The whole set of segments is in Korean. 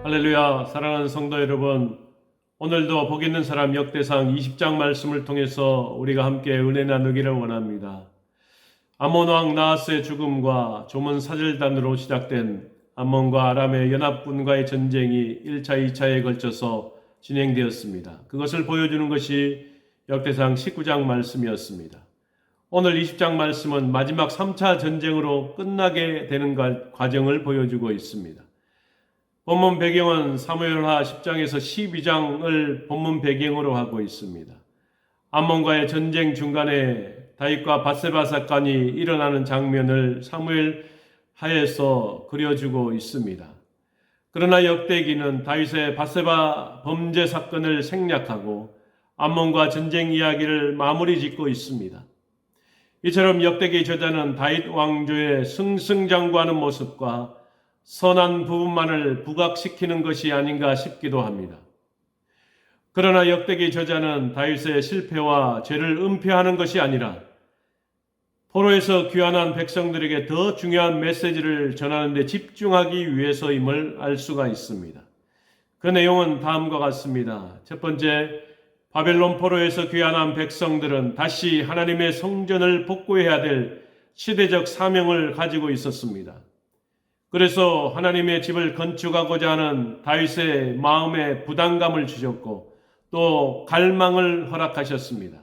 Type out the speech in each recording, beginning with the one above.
할렐루야. 사랑하는 성도 여러분, 오늘도 복 있는 사람 역대상 20장 말씀을 통해서 우리가 함께 은혜 나누기를 원합니다. 암몬 왕 나하스의 죽음과 조문 사절단으로 시작된 암몬과 아람의 연합군과의 전쟁이 1차, 2차에 걸쳐서 진행되었습니다. 그것을 보여주는 것이 역대상 19장 말씀이었습니다. 오늘 20장 말씀은 마지막 3차 전쟁으로 끝나게 되는 과정을 보여주고 있습니다. 본문 배경은 사무엘하 10장에서 12장을 본문 배경으로 하고 있습니다. 암몬과의 전쟁 중간에 다윗과 밧세바 사건이 일어나는 장면을 사무엘하에서 그려주고 있습니다. 그러나 역대기는 다윗의 밧세바 범죄 사건을 생략하고 암몬과 전쟁 이야기를 마무리 짓고 있습니다. 이처럼 역대기 저자는 다윗 왕조의 승승장구하는 모습과 선한 부분만을 부각시키는 것이 아닌가 싶기도 합니다. 그러나 역대기 저자는 다윗의 실패와 죄를 은폐하는 것이 아니라 포로에서 귀환한 백성들에게 더 중요한 메시지를 전하는 데 집중하기 위해서임을 알 수가 있습니다. 그 내용은 다음과 같습니다. 첫 번째, 바벨론 포로에서 귀환한 백성들은 다시 하나님의 성전을 복구해야 될 시대적 사명을 가지고 있었습니다. 그래서 하나님의 집을 건축하고자 하는 다윗의 마음에 부담감을 주셨고 또 갈망을 허락하셨습니다.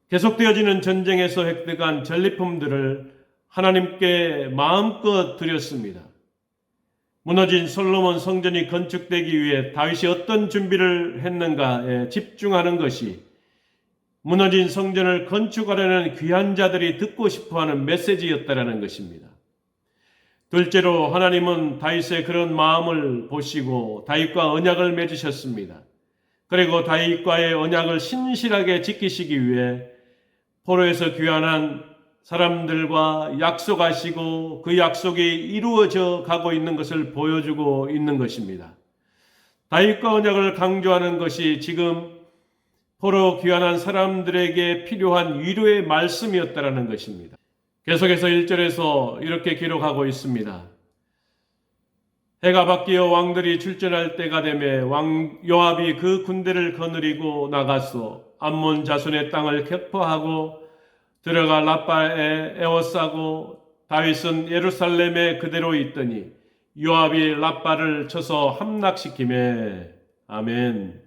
계속되어지는 전쟁에서 획득한 전리품들을 하나님께 마음껏 드렸습니다. 무너진 솔로몬 성전이 건축되기 위해 다윗이 어떤 준비를 했는가에 집중하는 것이 무너진 성전을 건축하려는 귀한 자들이 듣고 싶어하는 메시지였다라는 것입니다. 둘째로 하나님은 다윗의 그런 마음을 보시고 다윗과 언약을 맺으셨습니다. 그리고 다윗과의 언약을 신실하게 지키시기 위해 포로에서 귀환한 사람들과 약속하시고 그 약속이 이루어져 가고 있는 것을 보여주고 있는 것입니다. 다윗과 언약을 강조하는 것이 지금 포로 귀환한 사람들에게 필요한 위로의 말씀이었다라는 것입니다. 계속해서 1절에서 이렇게 기록하고 있습니다. 해가 바뀌어 왕들이 출전할 때가 되매 왕 요압이 그 군대를 거느리고 나가서 암몬 자손의 땅을 격파하고 들어가 라빠에 에워싸고 다윗은 예루살렘에 그대로 있더니 요압이 라빠를 쳐서 함락시키매. 아멘.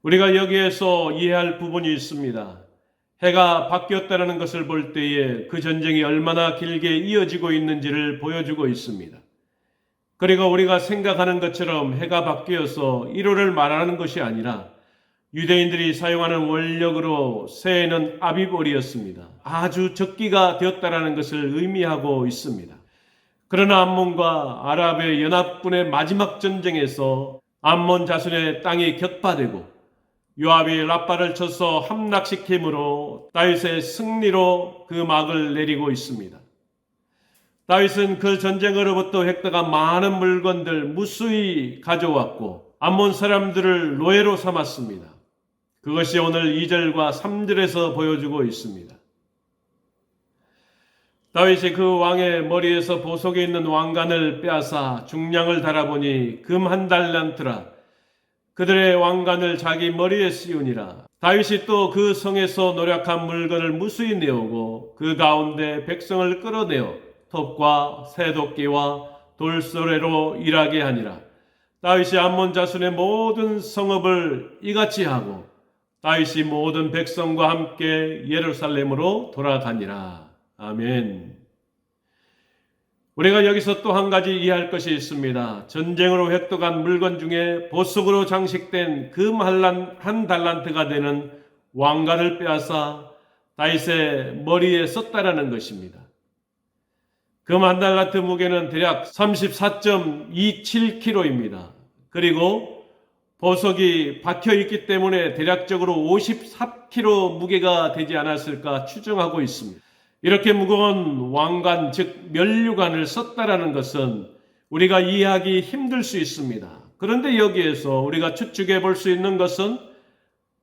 우리가 여기에서 이해할 부분이 있습니다. 해가 바뀌었다는 것을 볼 때에 그 전쟁이 얼마나 길게 이어지고 있는지를 보여주고 있습니다. 그리고 우리가 생각하는 것처럼 해가 바뀌어서 1호를 말하는 것이 아니라 유대인들이 사용하는 원력으로 새해는 아비벌이었습니다. 아주 적기가 되었다는 것을 의미하고 있습니다. 그러나 암몬과 아랍의 연합군의 마지막 전쟁에서 암몬 자손의 땅이 격파되고 요압이 라빠를 쳐서 함락시킴으로 다윗의 승리로 그 막을 내리고 있습니다. 다윗은 그 전쟁으로부터 획득한 많은 물건들 무수히 가져왔고 암몬 사람들을 노예로 삼았습니다. 그것이 오늘 2절과 3절에서 보여주고 있습니다. 다윗이 그 왕의 머리에서 보석에 있는 왕관을 빼앗아 중량을 달아보니 금 1달란트라. 그들의 왕관을 자기 머리에 씌우니라. 다윗이 또 그 성에서 노력한 물건을 무수히 내오고 그 가운데 백성을 끌어내어 톱과 새도끼와 돌소래로 일하게 하니라. 다윗이 암몬 자손의 모든 성읍을 이같이 하고 다윗이 모든 백성과 함께 예루살렘으로 돌아가니라. 아멘. 우리가 여기서 또 한 가지 이해할 것이 있습니다. 전쟁으로 획득한 물건 중에 보석으로 장식된 금 1달란트가 되는 왕관을 빼앗아 다윗의 머리에 썼다라는 것입니다. 금 1달란트 무게는 대략 34.27kg입니다. 그리고 보석이 박혀있기 때문에 대략적으로 54kg 무게가 되지 않았을까 추정하고 있습니다. 이렇게 무거운 왕관, 즉 면류관을 썼다라는 것은 우리가 이해하기 힘들 수 있습니다. 그런데 여기에서 우리가 추측해 볼 수 있는 것은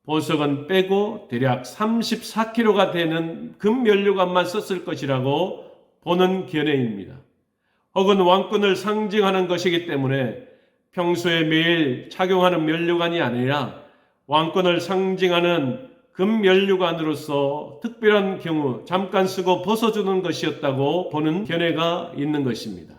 보석은 빼고 대략 34kg가 되는 금 면류관만 썼을 것이라고 보는 견해입니다. 혹은 왕권을 상징하는 것이기 때문에 평소에 매일 착용하는 면류관이 아니라 왕권을 상징하는 금면류관으로서 특별한 경우 잠깐 쓰고 벗어주는 것이었다고 보는 견해가 있는 것입니다.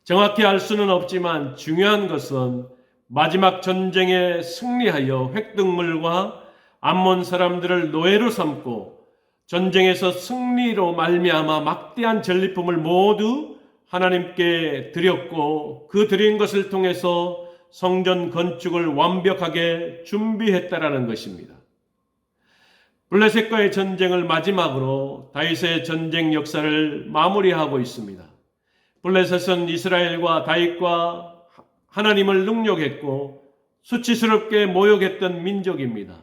정확히 알 수는 없지만 중요한 것은 마지막 전쟁에 승리하여 획득물과 암몬 사람들을 노예로 삼고 전쟁에서 승리로 말미암아 막대한 전리품을 모두 하나님께 드렸고 그 드린 것을 통해서 성전 건축을 완벽하게 준비했다라는 것입니다. 블레셋과의 전쟁을 마지막으로 다윗의 전쟁 역사를 마무리하고 있습니다. 블레셋은 이스라엘과 다윗과 하나님을 능욕했고 수치스럽게 모욕했던 민족입니다.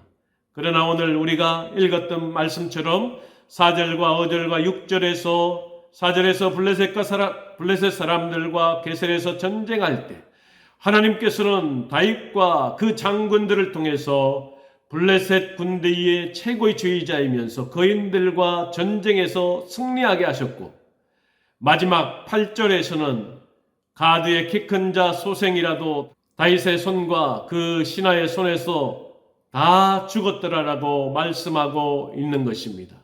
그러나 오늘 우리가 읽었던 말씀처럼 4절과 5절과 6절에서 4절에서 블레셋 사람들과 게셀에서 전쟁할 때 하나님께서는 다윗과 그 장군들을 통해서 블레셋 군대의 최고의 지휘자이면서 거인들과 전쟁에서 승리하게 하셨고 마지막 8절에서는 가드의 키 큰 자 소생이라도 다윗의 손과 그 신하의 손에서 다 죽었더라라고 말씀하고 있는 것입니다.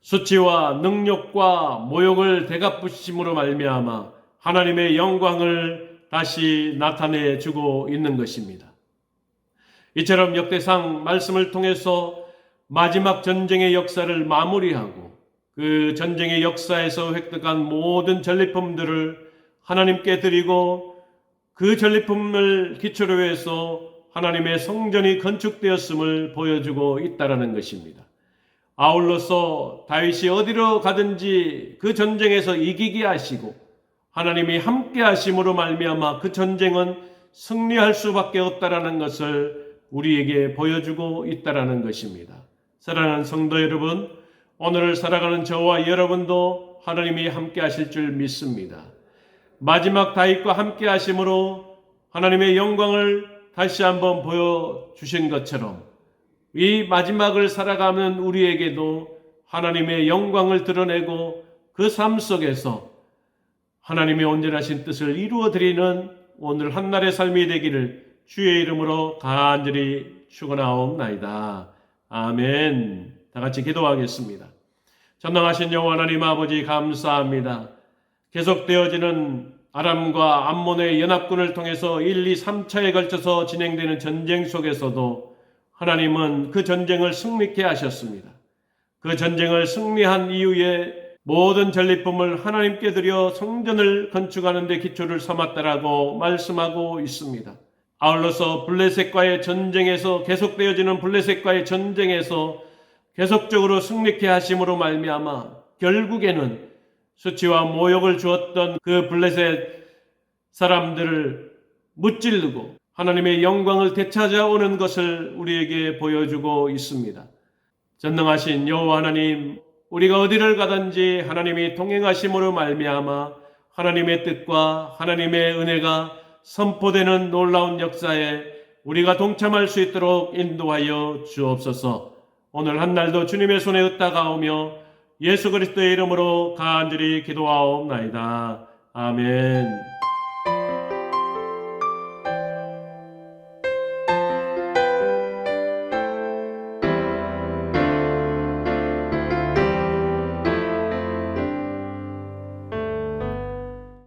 수치와 능욕과 모욕을 대갚으심으로 말미암아 하나님의 영광을 다시 나타내 주고 있는 것입니다. 이처럼 역대상 말씀을 통해서 마지막 전쟁의 역사를 마무리하고 그 전쟁의 역사에서 획득한 모든 전리품들을 하나님께 드리고 그 전리품을 기초로 해서 하나님의 성전이 건축되었음을 보여주고 있다라는 것입니다. 아울러서 다윗이 어디로 가든지 그 전쟁에서 이기게 하시고 하나님이 함께 하심으로 말미암아 그 전쟁은 승리할 수밖에 없다라는 것을 우리에게 보여주고 있다라는 것입니다. 사랑하는 성도 여러분, 오늘을 살아가는 저와 여러분도 하나님이 함께 하실 줄 믿습니다. 마지막 다윗과 함께 하심으로 하나님의 영광을 다시 한번 보여주신 것처럼 이 마지막을 살아가는 우리에게도 하나님의 영광을 드러내고 그 삶 속에서 하나님의 온전하신 뜻을 이루어드리는 오늘 한날의 삶이 되기를 주의 이름으로 간절히 축원하옵나이다. 아멘. 다 같이 기도하겠습니다. 전능하신 여호와 하나님 아버지 감사합니다. 계속되어지는 아람과 암몬의 연합군을 통해서 1, 2, 3차에 걸쳐서 진행되는 전쟁 속에서도 하나님은 그 전쟁을 승리케 하셨습니다. 그 전쟁을 승리한 이후에 모든 전리품을 하나님께 드려 성전을 건축하는 데 기초를 삼았다라고 말씀하고 있습니다. 아울러서 블레셋과의 전쟁에서 계속되어지는 블레셋과의 전쟁에서 계속적으로 승리케 하심으로 말미암아 결국에는 수치와 모욕을 주었던 그 블레셋 사람들을 무찌르고 하나님의 영광을 되찾아오는 것을 우리에게 보여주고 있습니다. 전능하신 여호와 하나님, 우리가 어디를 가든지 하나님이 동행하심으로 말미암아 하나님의 뜻과 하나님의 은혜가 선포되는 놀라운 역사에 우리가 동참할 수 있도록 인도하여 주옵소서. 오늘 한날도 주님의 손에 의탁하오며 예수 그리스도의 이름으로 간절히 기도하옵나이다. 아멘.